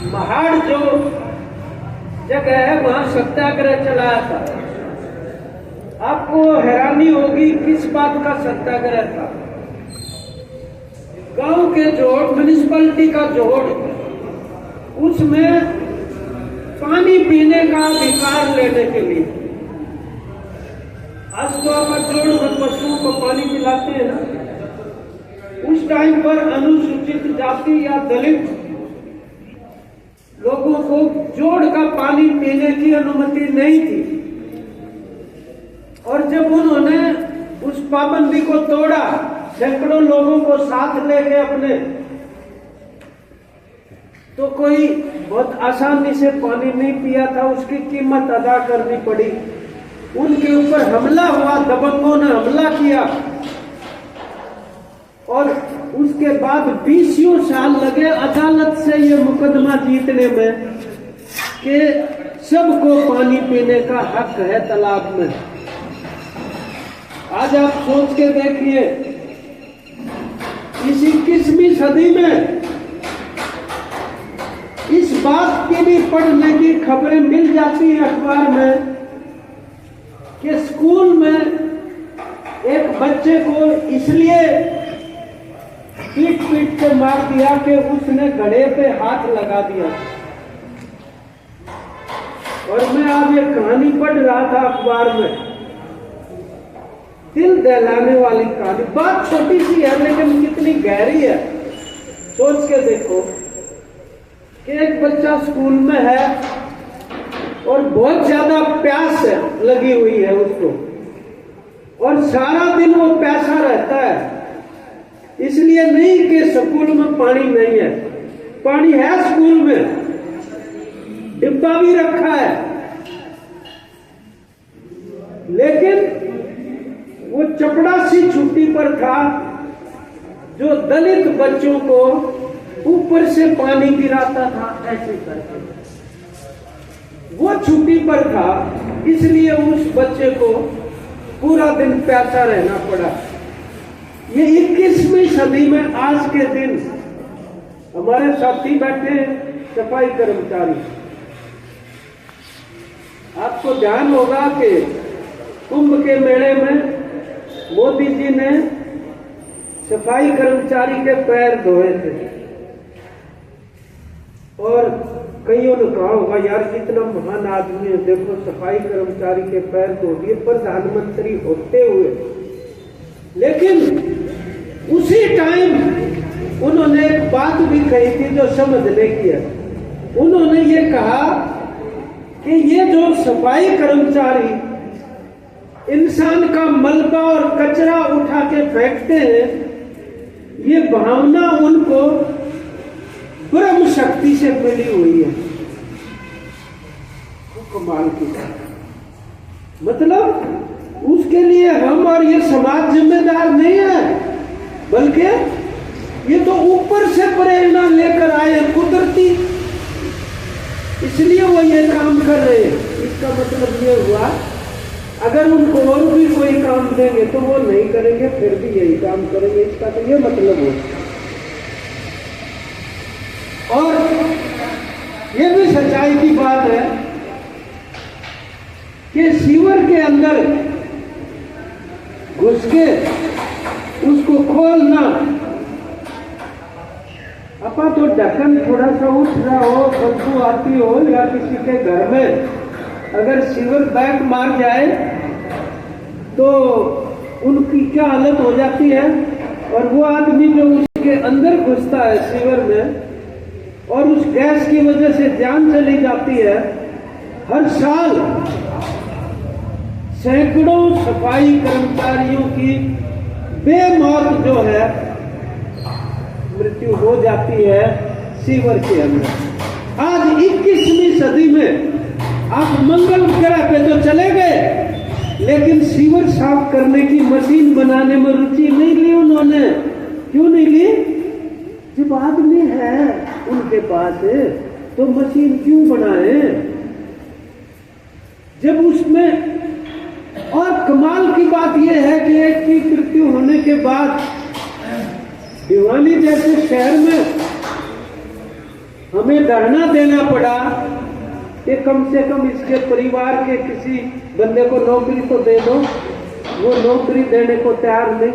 महाड़ जो जगह है वहां सत्याग्रह चलाया था। आपको हैरानी होगी किस बात का सत्याग्रह था। गांव के जोड़, म्युनिसिपैलिटी का जोड़, उसमें पानी पीने का अधिकार लेने के लिए। आज तो आप जोड़ में पशुओं को पानी पिलाते हैं ना, उस टाइम पर अनुसूचित जाति या दलित लोगों को जोड़ का पानी पीने की अनुमति नहीं थी। और जब उन्होंने उस पाबंदी को तोड़ा, सैकड़ों लोगों को साथ ले गए अपने, तो कोई बहुत आसानी से पानी नहीं पिया था, उसकी कीमत अदा करनी पड़ी। उनके ऊपर हमला हुआ, दबंगों ने हमला किया और उसके बाद 20 साल लगे अदालत से ये मुकदमा जीतने में कि सबको पानी पीने का हक है तालाब में। आज आप सोच के देखिए, इस 21वीं सदी में इस बात की भी पढ़ने की खबरें मिल जाती है अखबार में कि स्कूल में एक बच्चे को इसलिए पीट पीट के मार दिया कि उसने घड़े पे हाथ लगा दिया। और मैं आज एक कहानी पढ़ रहा था अखबार में, दिल दहलाने वाली कहानी। बात छोटी सी है लेकिन कितनी गहरी है, सोच के देखो कि एक बच्चा स्कूल में है और बहुत ज्यादा प्यास लगी हुई है उसको, और सारा दिन वो प्यासा रहता है। इसलिए नहीं कि स्कूल में पानी नहीं है, पानी है स्कूल में, डिब्बा भी रखा है, लेकिन वो चपड़ासी छुट्टी पर था जो दलित बच्चों को ऊपर से पानी गिराता था ऐसे करके। वो छुट्टी पर था, इसलिए उस बच्चे को पूरा दिन प्यासा रहना पड़ा। ये 21वीं सदी में आज के दिन हमारे साथी बैठे सफाई कर्मचारी। आपको ध्यान होगा कि कुंभ के मेले में मोदी जी ने सफाई कर्मचारी के पैर धोए थे, और कईयों ने कहा होगा यार कितना महान आदमी है, देखो सफाई कर्मचारी के पैर धो दिए प्रधानमंत्री होते हुए। लेकिन उसी टाइम उन्होंने एक बात भी कही थी जो समझने की है। उन्होंने ये कहा कि ये जो सफाई कर्मचारी इंसान का मलबा और कचरा उठा के फेंकते हैं, ये भावना उनको ब्रह्म शक्ति से मिली हुई है। कमाल की बात। मतलब उसके लिए हम और ये समाज जिम्मेदार नहीं है, बल्कि ये तो ऊपर से प्रेरणा लेकर आए कुदरती, इसलिए वो ये काम कर रहे हैं। इसका मतलब ये हुआ अगर उनको और भी कोई काम देंगे तो वो नहीं करेंगे, फिर भी यही काम करेंगे। इसका तो ये मतलब हो। और ये भी सच्चाई की बात है कि सीवर के अंदर घुस के उसको खोलना, अपा तो ढक्कन थोड़ा सा उठ रहा हो, बदबू आती हो, या किसी के घर में अगर सीवर बैग मार जाए तो उनकी क्या हालत हो जाती है। और वो आदमी जो उसके अंदर घुसता है सीवर में और उस गैस की वजह से जान चली जाती है, हर साल सैकड़ों सफाई कर्मचारियों की बेमौत जो है मृत्यु हो जाती है सीवर के अंदर। आज 21वीं सदी में आप मंगल ग्रह पे तो चले गए, लेकिन सीवर साफ करने की मशीन बनाने में रुचि नहीं ली उन्होंने। क्यों नहीं ली? जब आदमी है उनके पास तो मशीन क्यों बनाए? जब उसमें, और कमाल की बात यह है कि एक की मृत्यु होने के बाद भिवानी जैसे शहर में हमें धरना देना पड़ा कि कम से कम इसके परिवार के किसी बंदे को नौकरी तो दे दो। वो नौकरी देने को तैयार नहीं।